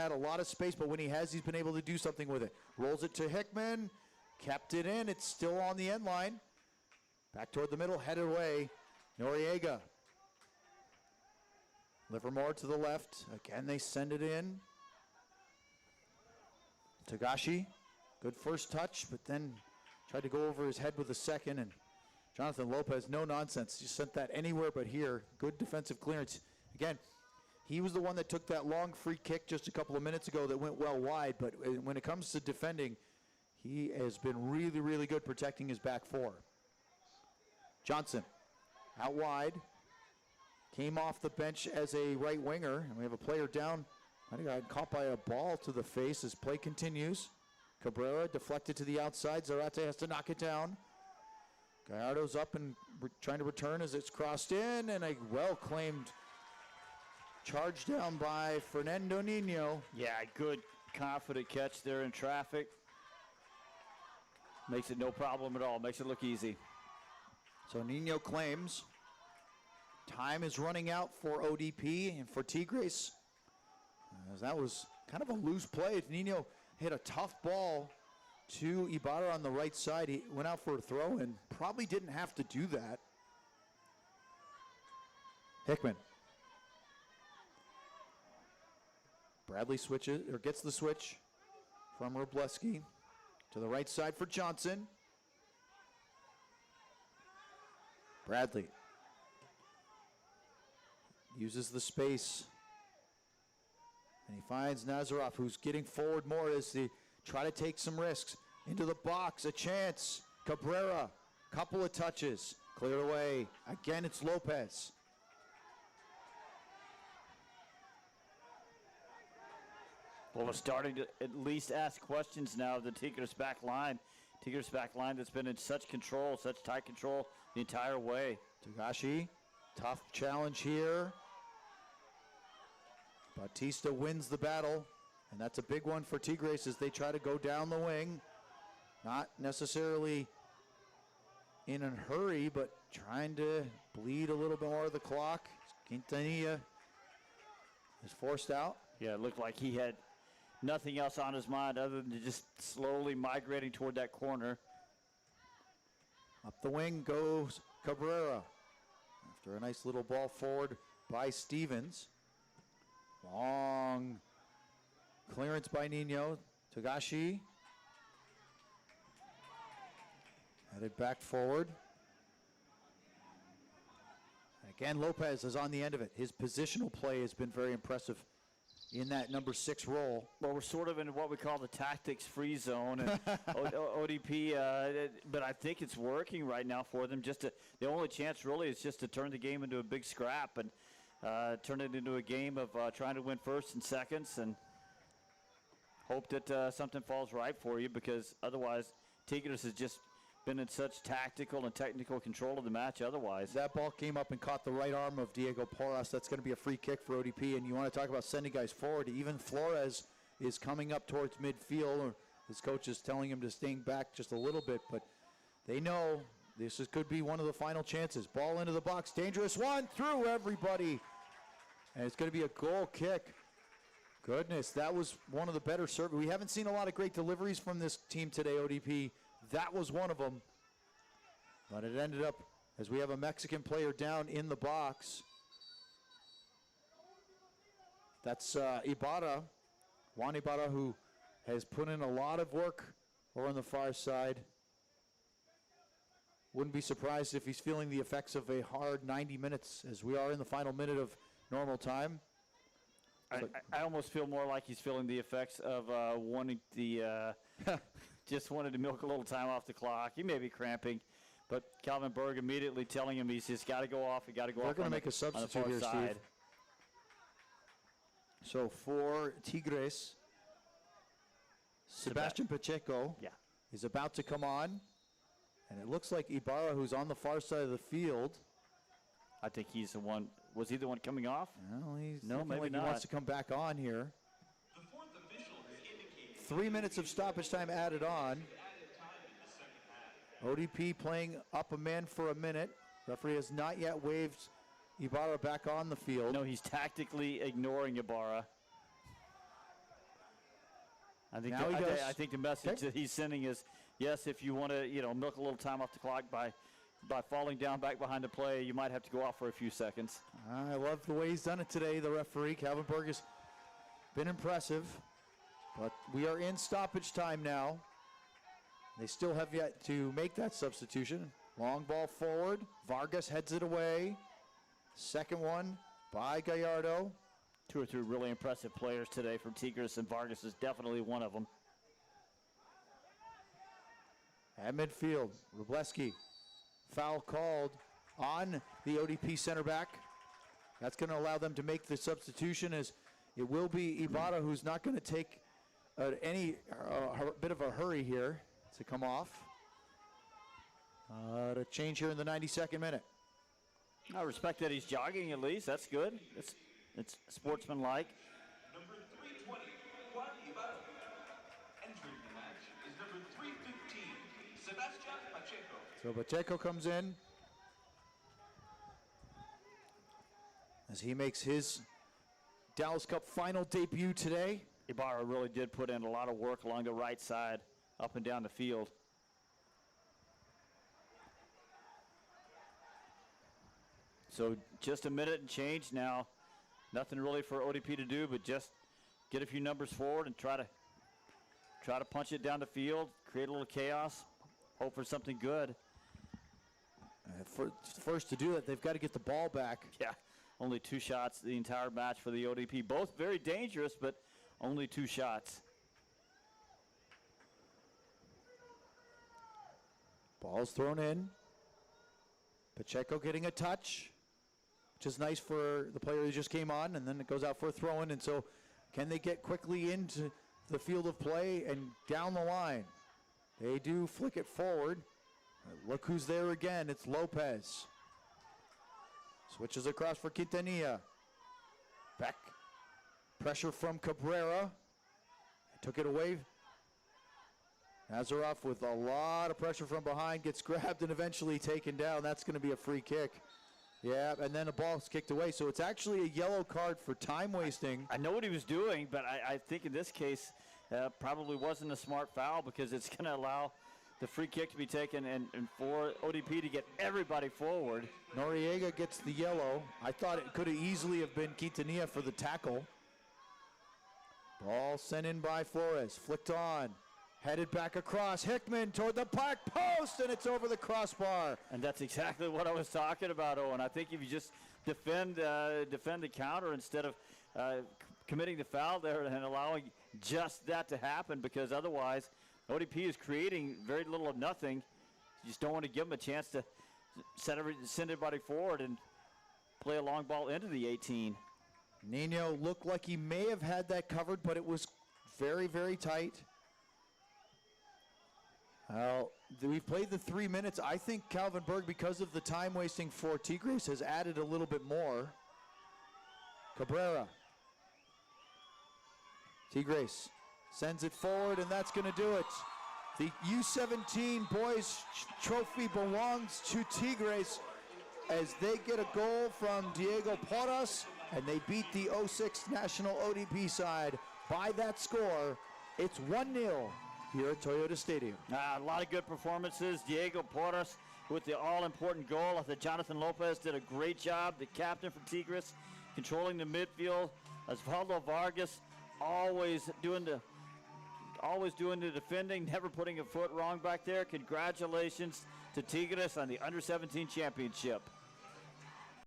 had a lot of space, but when he has, he's been able to do something with it. Rolls it to Hickman, kept it in. It's still on the end line. Back toward the middle, headed away. Noriega. Livermore to the left. Again, they send it in. Tagashi, good first touch, but then tried to go over his head with a second, and Jonathan Lopez, no nonsense. Just sent that anywhere but here. Good defensive clearance. Again, he was the one that took that long free kick just a couple of minutes ago that went well wide, but when it comes to defending, he has been really, really good protecting his back four. Johnson, out wide, came off the bench as a right winger, and we have a player down. I think I got caught by a ball to the face as play continues. Cabrera deflected to the outside. Zarate has to knock it down. Gallardo's up and trying to return as it's crossed in, and a well-claimed charge down by Fernando Nino. Yeah, good, confident catch there in traffic. Makes it no problem at all. Makes it look easy. So Nino claims. Time is running out for ODP and for Tigres. That was kind of a loose play. Nino hit a tough ball to Ibarra on the right side. He went out for a throw and probably didn't have to do that. Hickman. Bradley switches, or gets the switch from Robleski to the right side for Johnson. Bradley uses the space, and he finds Nazarov, who's getting forward more as they try to take some risks. Into the box, a chance. Cabrera, couple of touches, cleared away. Again, it's Lopez. Well, we're starting to at least ask questions now of the Tigres back line. Tigres back line that's been in such control, such tight control the entire way. Tagashi, tough challenge here. Bautista wins the battle, and that's a big one for Tigres as they try to go down the wing. Not necessarily in a hurry, but trying to bleed a little bit more of the clock. Quintanilla is forced out. Yeah, it looked like he had nothing else on his mind other than just slowly migrating toward that corner. Up the wing goes Cabrera after a nice little ball forward by Stevens. Long clearance by Nino. Tagashi headed back forward. And again, Lopez is on the end of it. His positional play has been very impressive in that number 6 role. Well, we're sort of in what we call the tactics free zone, and ODP, but I think it's working right now for them. The only chance really is just to turn the game into a big scrap and turn it into a game of trying to win firsts and seconds and hope that something falls right for you, because otherwise Tigres has just been in such tactical and technical control of the match otherwise. That ball came up and caught the right arm of Diego Porras. That's going to be a free kick for ODP, and you want to talk about sending guys forward. Even Flores is coming up towards midfield, or his coach is telling him to stay back just a little bit, but they know this could be one of the final chances. Ball into the box, dangerous one, through everybody, and it's going to be a goal kick. Goodness, that was one of the better serve. We haven't seen a lot of great deliveries from this team today, ODP. That was one of them. But it ended up, as we have a Mexican player down in the box. That's Ibarra, Juan Ibarra, who has put in a lot of work over on the far side. Wouldn't be surprised if he's feeling the effects of a hard 90 minutes, as we are in the final minute of normal time. I almost feel more like he's feeling the effects of wanting the just wanted to milk a little time off the clock. He may be cramping, but Calvin Berg immediately telling him he's just got to go off. He got to go off. They're going to make a substitute here, side. Steve. So for Tigres, Sebastian Pacheco is about to come on, and it looks like Ibarra, who's on the far side of the field. I think he's the one. Was he the one coming off? Well, he's no, maybe like not. He wants to come back on here. 3 minutes of stoppage time added on. ODP playing up a man for a minute. Referee has not yet waved Ibarra back on the field. No, he's tactically ignoring Ibarra. I think Now he does. I think the message that he's sending is, yes, if you want to, milk a little time off the clock by falling down back behind the play, you might have to go off for a few seconds. I love the way he's done it today, the referee. Calvin Berg has been impressive, but we are in stoppage time now. They still have yet to make that substitution. Long ball forward. Vargas heads it away. Second one by Gallardo. 2 or 3 really impressive players today from Tigres, and Vargas is definitely one of them. At midfield, Robleski. Foul called on the ODP center back. That's going to allow them to make the substitution, as it will be Ibarra who's not going to take any bit of a hurry here to come off. To change here in the 92nd minute. I respect that he's jogging at least. That's good. It's sportsmanlike. Number 320, Juan Ibarra. Entering the match is number 315, Sebastian Pacheco. So Pacheco comes in as he makes his Dallas Cup final debut today. Ibarra really did put in a lot of work along the right side, up and down the field. So just a minute and change now. Nothing really for ODP to do, but just get a few numbers forward and try to punch it down the field, create a little chaos, hope for something good. First to do it, they've got to get the ball back. Yeah, only 2 shots the entire match for the ODP. Both very dangerous, but only 2 shots. Ball's thrown in. Pacheco getting a touch, which is nice for the player who just came on, and then it goes out for a throw-in. And so can they get quickly into the field of play and down the line? They do flick it forward. Look who's there again. It's Lopez. Switches across for Quintanilla. Back. Pressure from Cabrera. Took it away. Nazarov with a lot of pressure from behind, gets grabbed and eventually taken down. That's going to be a free kick. Yeah, and then the ball's kicked away. So it's actually a yellow card for time wasting. I know what he was doing, but I think in this case probably wasn't a smart foul, because it's going to allow the free kick to be taken and for ODP to get everybody forward. Noriega gets the yellow. I thought it could have easily have been Quintanilla for the tackle. Ball sent in by Flores, flicked on, headed back across. Hickman toward the back post, and it's over the crossbar. And that's exactly what I was talking about, Owen. I think if you just defend the counter instead of committing the foul there and allowing just that to happen, because otherwise ODP is creating very little of nothing. You just don't want to give them a chance to send everybody forward and play a long ball into the 18. Nino looked like he may have had that covered, but it was very, very tight. We've played the 3 minutes. I think Calvin Berg, because of the time wasting for Tigres, has added a little bit more. Cabrera. Tigres sends it forward, and that's going to do it. The U17 boys trophy belongs to Tigres as they get a goal from Diego Porras, and they beat the 06 National ODP side by that score. It's 1-0 here at Toyota Stadium. A lot of good performances. Diego Porras with the all-important goal. I thought Jonathan Lopez did a great job, the captain for Tigres, controlling the midfield. Osvaldo Vargas always doing the defending, never putting a foot wrong back there. Congratulations to Tigres on the Under-17 championship.